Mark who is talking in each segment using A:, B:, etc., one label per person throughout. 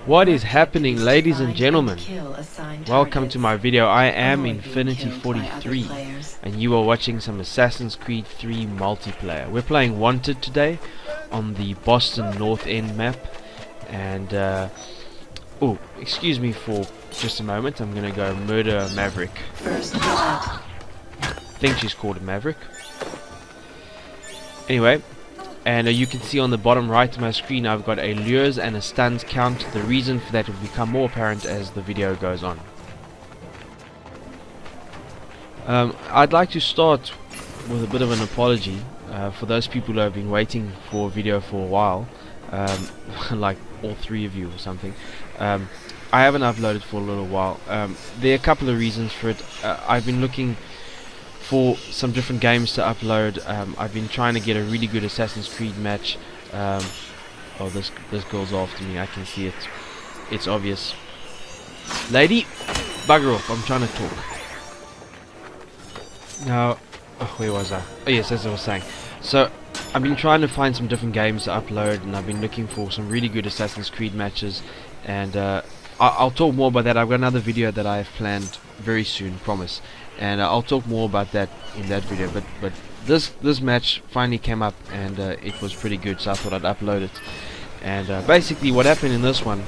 A: What is happening, ladies and gentlemen? Welcome to my video. I am Infiniti43 and you are watching some Assassin's Creed 3 multiplayer. We're playing Wanted today on the Boston North End map, and oh, excuse me for just a moment. I'm gonna go murder Maverick. I think she's called a Maverick. Anyway, and you can see on the bottom right of my screen I've got a lures and a stuns count. The reason for that will become more apparent as the video goes on. I'd like to start with a bit of an apology for those people who have been waiting for a video for a while, like all three of you or something. I haven't uploaded for a little while. There are a couple of reasons for it. I've been looking for some different games to upload. I've been trying to get a really good Assassin's Creed match. Oh, this girl's after me. I can see it. It's obvious. Lady, bugger off. I'm trying to talk. Now, oh, where was I? Oh yes, as I was saying. So, I've been trying to find some different games to upload, and I've been looking for some really good Assassin's Creed matches, and I'll talk more about that. I've got another video that I have planned very soon, promise, and I'll talk more about that in that video. But this match finally came up, and it was pretty good, so I thought I'd upload it. And basically what happened in this one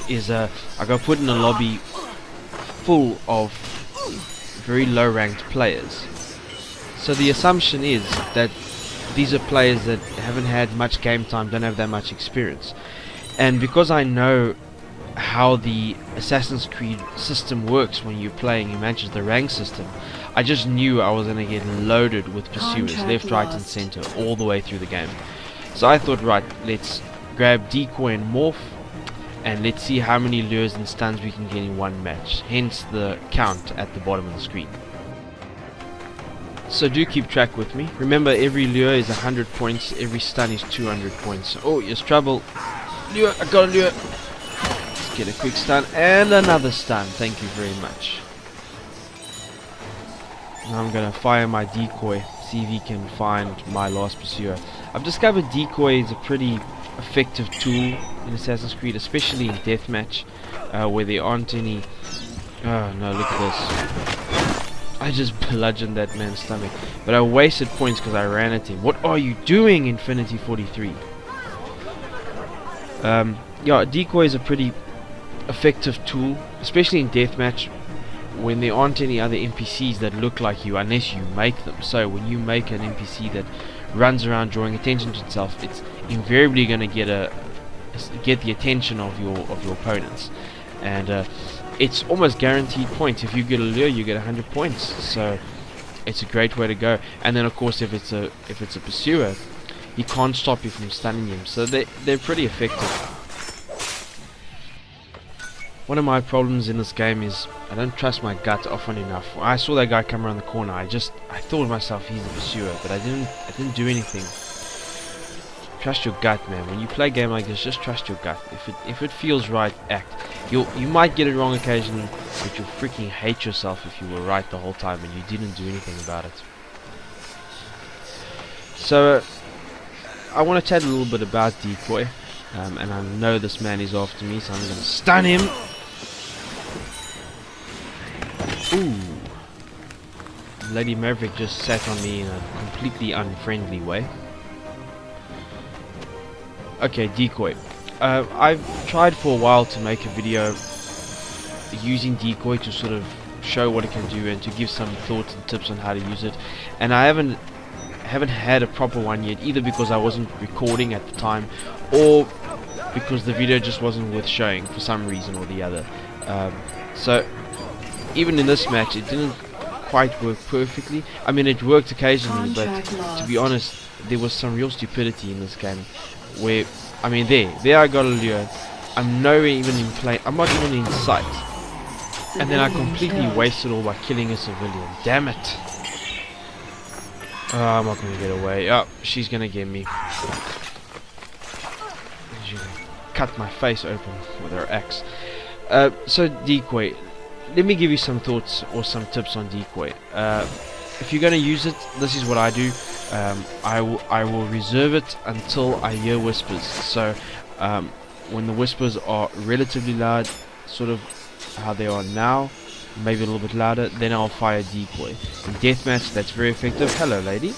A: is I got put in a lobby full of very low ranked players. So the assumption is that these are players that haven't had much game time, don't have that much experience. And because I know how the Assassin's Creed system works when you're playing in matches, the rank system, I just knew I was going to get loaded with pursuers left, right and center all the way through the game. So I thought, right, let's grab Decoy and Morph, and let's see how many lures and stuns we can get in one match, hence the count at the bottom of the screen. So do keep track with me. Remember, every lure is 100 points, every stun is 200 points. Oh, here's trouble. Lure, I got a lure. Let's get a quick stun and another stun. Thank you very much. Now I'm gonna fire my Decoy, see if he can find my last pursuer. I've discovered Decoy is a pretty effective tool in Assassin's Creed, especially in deathmatch, where there aren't any. Oh no, look at this. I just bludgeoned that man's stomach, but I wasted points because I ran at him. What are you doing, Infiniti43? Yeah, Decoy is a pretty effective tool, especially in deathmatch, when there aren't any other NPCs that look like you unless you make them. So when you make an NPC that runs around drawing attention to itself, it's invariably going to get the attention of your opponents, and it's almost guaranteed points. If you get a lure, you get 100 points. So it's a great way to go. And then of course, if it's a pursuer, he can't stop you from stunning him. So they're pretty effective. One of my problems in this game is I don't trust my gut often enough. When I saw that guy come around the corner, I thought to myself, he's a pursuer, but I didn't do anything. Trust your gut, man. When you play a game like this, just trust your gut. If it feels right, act. You might get it wrong occasionally, but you'll freaking hate yourself if you were right the whole time and you didn't do anything about it. So I want to chat a little bit about Decoy, and I know this man is after me, so I'm going to stun him. Ooh. Lady Maverick just sat on me in a completely unfriendly way. Okay, Decoy. I've tried for a while to make a video using Decoy to sort of show what it can do and to give some thoughts and tips on how to use it, and I haven't had a proper one yet, either because I wasn't recording at the time or because the video just wasn't worth showing for some reason or the other. So even in this match, it didn't quite work perfectly. I mean, it worked occasionally, but to be honest, there was some real stupidity in this game. Where, I mean, there I got a lure. I'm nowhere even in play. I'm not even in sight, and then I completely wasted all by killing a civilian. Damn it! Oh, I'm not gonna get away. Oh, she's gonna get me. She's gonna cut my face open with her axe. So Decoy, let me give you some thoughts or some tips on Decoy. If you're going to use it, this is what I do. I will reserve it until I hear whispers. So when the whispers are relatively loud, sort of how they are now, maybe a little bit louder, then I'll fire Decoy. In deathmatch, that's very effective. Hello, lady.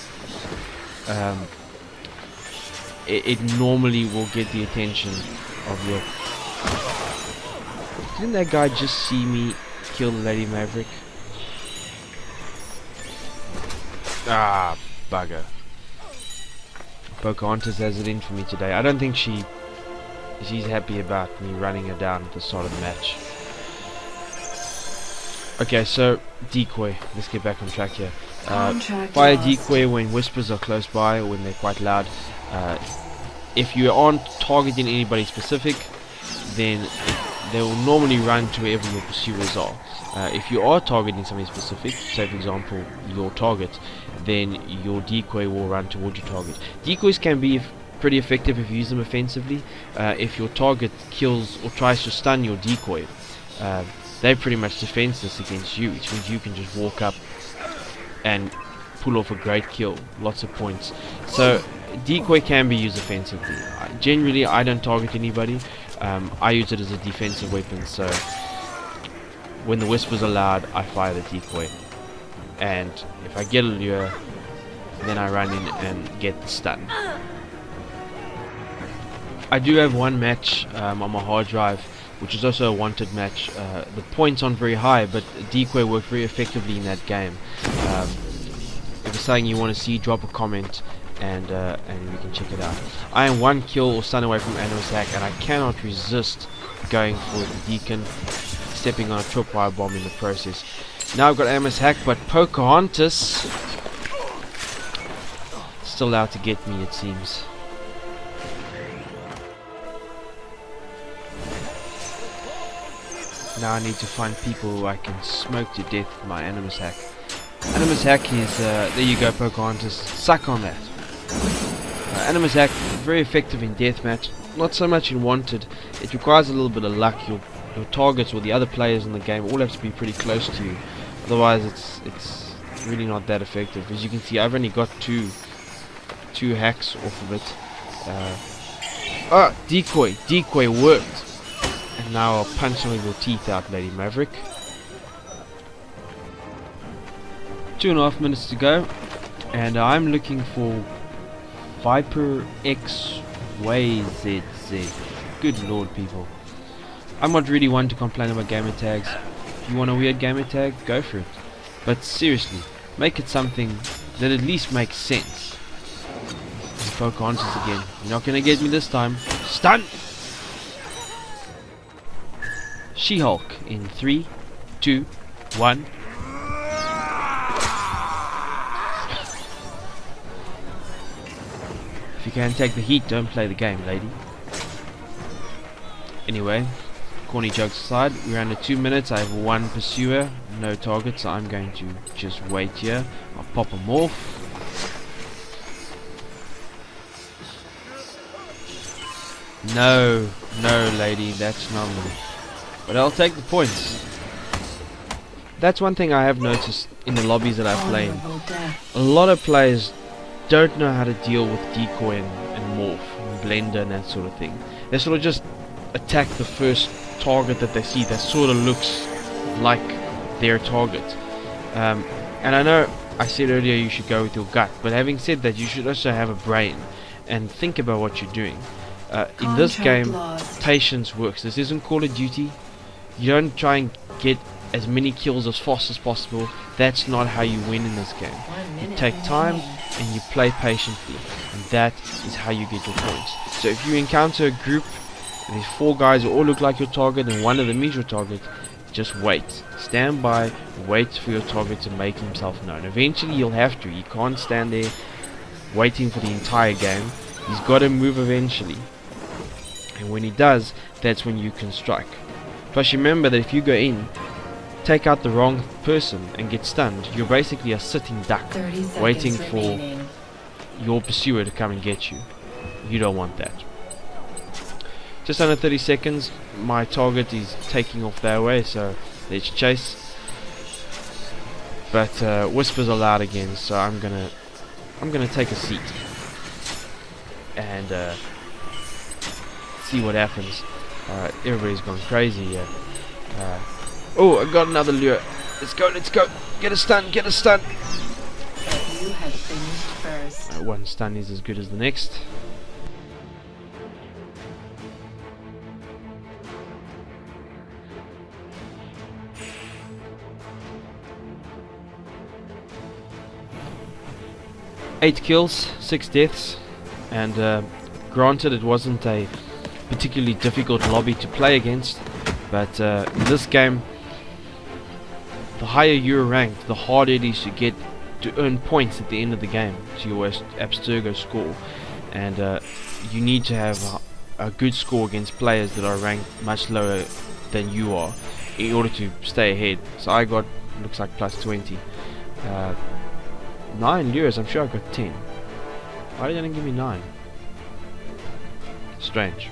A: It normally will get the attention of your... Didn't that guy just see me kill the Lady Maverick? Ah, bugger. Pocahontas has it in for me today. I don't think she's happy about me running her down at the start of the match. Okay, so Decoy. Let's get back on track here. Fire Decoy when whispers are close by or when they're quite loud. If you aren't targeting anybody specific, then they will normally run to wherever your pursuers are. If you are targeting something specific, say for example your target, then your decoy will run towards your target. Decoys can be pretty effective if you use them offensively. If your target kills or tries to stun your decoy, they're pretty much defenseless against you, which means you can just walk up and pull off a great kill, lots of points. So decoy can be used offensively. Generally I don't target anybody. I use it as a defensive weapon, so when the whispers are loud, I fire the decoy, and if I get a lure, then I run in and get the stun. I do have one match on my hard drive, which is also a wanted match. The points aren't very high, but decoy worked very effectively in that game. If it's something you want to see, drop a comment, and we can check it out. I am one kill or stun away from Animus Hack, and I cannot resist going for the Deacon, stepping on a tripwire bomb in the process. Now I've got Animus Hack, but Pocahontas still out to get me, it seems. Now I need to find people who I can smoke to death with my Animus Hack. Animus Hack is, there you go Pocahontas, suck on that. Animus Hack, very effective in deathmatch, not so much in wanted. It requires a little bit of luck. Your targets or the other players in the game all have to be pretty close to you, otherwise it's really not that effective. As you can see, I've only got two hacks off of it. Decoy worked, and now I'll punch some of your teeth out, Lady Maverick. 2.5 minutes to go, and I'm looking for Viper XYZZ. Good lord, people. I'm not really one to complain about gamer tags. If you want a weird gamer tag, go for it. But seriously, make it something that at least makes sense. And Pocahontas again. You're not gonna get me this time. Stun! She-Hulk in 3, 2, 1. If you can't take the heat, don't play the game, lady. Anyway, corny jokes aside, we're under 2 minutes. I have one pursuer, no target, so I'm going to just wait here. I'll pop them off. No, lady, that's not me. But I'll take the points. That's one thing I have noticed in the lobbies that I've played. A lot of players don't know how to deal with decoy and morph and blender and that sort of thing. They sort of just attack the first target that they see that sort of looks like their target. And I know I said earlier you should go with your gut, but having said that, you should also have a brain and think about what you're doing. In this game, patience works. This isn't Call of Duty. You don't try and get as many kills as fast as possible. That's not how you win in this game. You take time and you play patiently, and that is how you get your points. So if you encounter a group, there's 4 guys who all look like your target and one of them is your target, just wait. Stand by, wait for your target to make himself known. Eventually you'll have to. You can't stand there waiting for the entire game. He's got to move eventually. And when he does, that's when you can strike. Plus remember that if you go in, take out the wrong person and get stunned, you're basically a sitting duck waiting for your pursuer to come and get you. You don't want that. Just under 30 seconds, my target is taking off their way, so let's chase. But whispers are loud again, so I'm gonna take a seat and see what happens. Everybody's gone crazy here. Oh, I got another lure. Let's go, let's go. Get a stun, get a stun.
B: You have finished first.
A: One stun is as good as the next. Eight kills, 6 deaths, and granted it wasn't a particularly difficult lobby to play against, but in this game, the higher you're ranked, the harder it is to get to earn points at the end of the game to your Abstergo score, and you need to have a good score against players that are ranked much lower than you are in order to stay ahead. So I got, looks like plus 20. 9 lures, I'm sure I got 10. Why didn't it give me 9? Strange.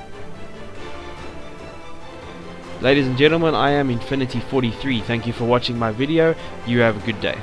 A: Ladies and gentlemen, I am Infiniti43. Thank you for watching my video. You have a good day.